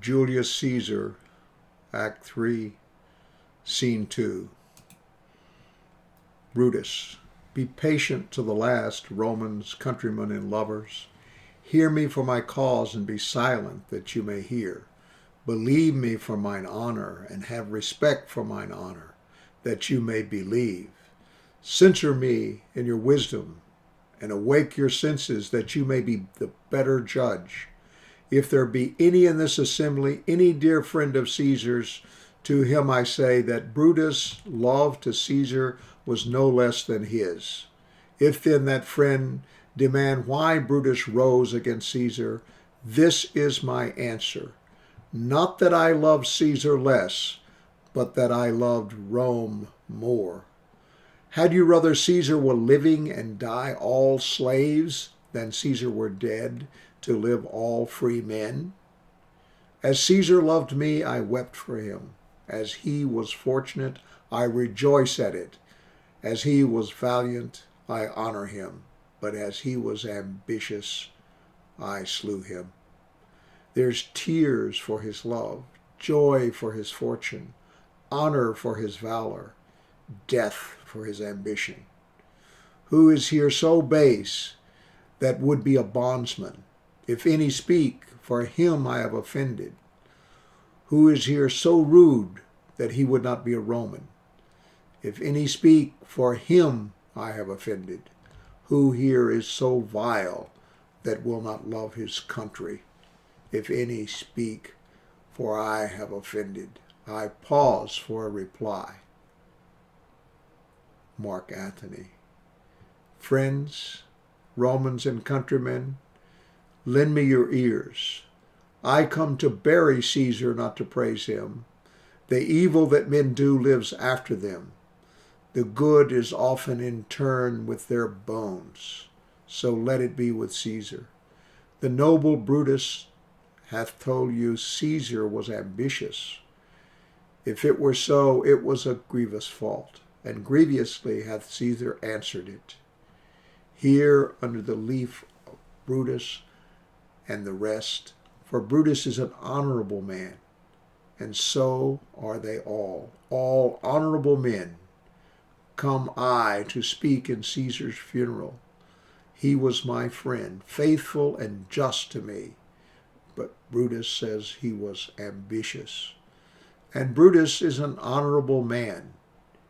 Julius Caesar, Act 3, Scene 2. Brutus. Be patient to the last, Romans, countrymen, and lovers. Hear me for my cause, and be silent that you may hear. Believe me for mine honor, and have respect for mine honor, that you may believe. Censure me in your wisdom, and awake your senses, that you may be the better judge. If there be any in this assembly, any dear friend of Caesar's, to him I say that Brutus' love to Caesar was no less than his. If then that friend demand why Brutus rose against Caesar, this is my answer. Not that I loved Caesar less, but that I loved Rome more. Had you rather Caesar were living and die all slaves than Caesar were dead to live all free men? As Caesar loved me, I wept for him. As he was fortunate, I rejoice at it. As he was valiant, I honor him. But as he was ambitious, I slew him. There's tears for his love, joy for his fortune, honor for his valor, death for his ambition. Who is here so base that would be a bondsman? If any speak, for him I have offended. Who is here so rude that he would not be a Roman? If any speak, for him I have offended. Who here is so vile that will not love his country? If any speak, for I have offended. I pause for a reply. Mark Antony. Friends, Romans and countrymen, lend me your ears. I come to bury Caesar, not to praise him. The evil that men do lives after them. The good is often in turn with their bones. So let it be with Caesar. The noble Brutus hath told you Caesar was ambitious. If it were so, it was a grievous fault, and grievously hath Caesar answered it. Here under the leaf of Brutus and the rest, for Brutus is an honorable man, and so are they all honorable men. Come I to speak in Caesar's funeral. He was my friend, faithful and just to me. But Brutus says he was ambitious. And Brutus is an honorable man.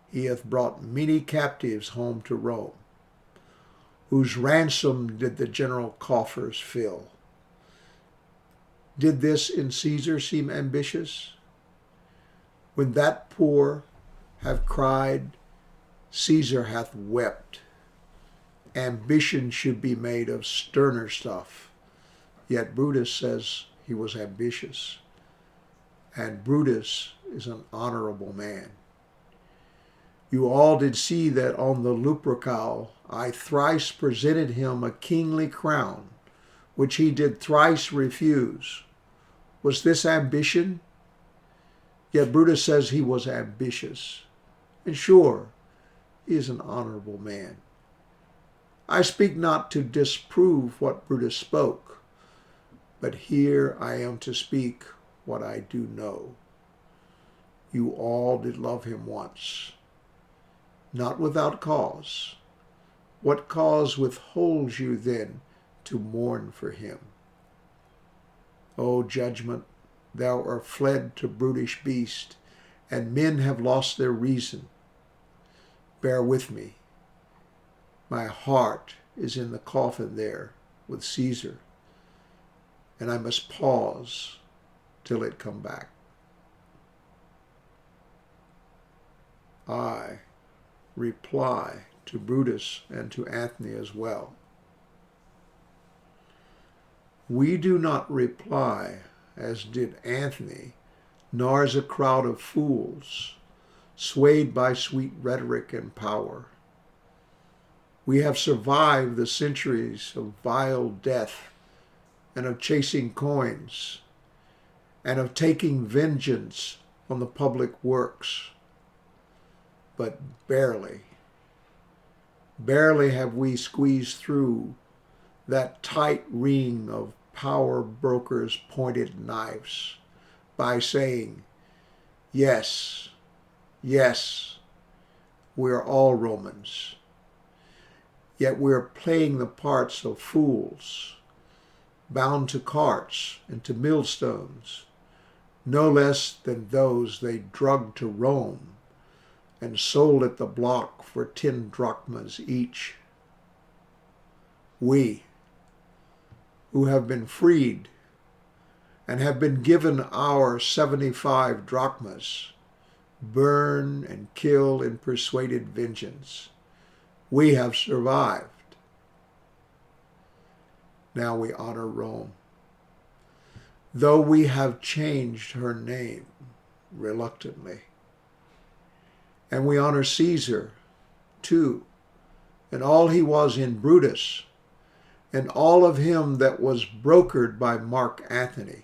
He hath brought many captives home to Rome, whose ransom did the general coffers fill. Did this in Caesar seem ambitious? When that poor have cried, Caesar hath wept. Ambition should be made of sterner stuff. Yet Brutus says he was ambitious. And Brutus is an honorable man. You all did see that on the Lupercal I thrice presented him a kingly crown, which he did thrice refuse. Was this ambition? Yet Brutus says he was ambitious. And sure, he is an honorable man. I speak not to disprove what Brutus spoke, but here I am to speak what I do know. You all did love him once, not without cause. What cause withholds you then to mourn for him? O judgment, thou art fled to brutish beast, and men have lost their reason. Bear with me. My heart is in the coffin there with Caesar, and I must pause till it come back. I reply to Brutus and to Antony as well. We do not reply as did Antony, nor as a crowd of fools, swayed by sweet rhetoric and power. We have survived the centuries of vile death and of chasing coins and of taking vengeance on the public works. But barely have we squeezed through that tight ring of power brokers' pointed knives by saying, yes, yes, we're all Romans. Yet we're playing the parts of fools, bound to carts and to millstones, no less than those they drugged to Rome and sold at the block for 10 drachmas each. We, who have been freed and have been given our 75 drachmas, burn and kill in persuaded vengeance. We have survived. Now we honor Rome, though we have changed her name reluctantly. And we honor Caesar, too, and all he was in Brutus, and all of him that was brokered by Mark Antony.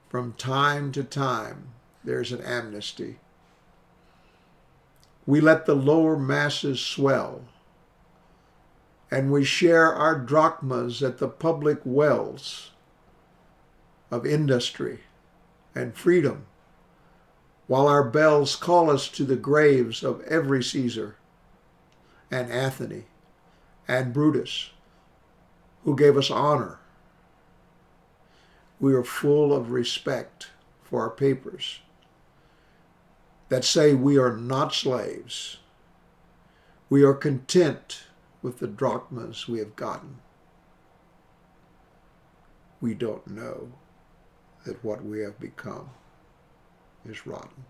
From time to time, there's an amnesty. We let the lower masses swell, and we share our drachmas at the public wells of industry and freedom, while our bells call us to the graves of every Caesar and Antony and Brutus, who gave us honor. We are full of respect for our papers that say we are not slaves. We are content with the drachmas we have gotten. We don't know that what we have become is rotten.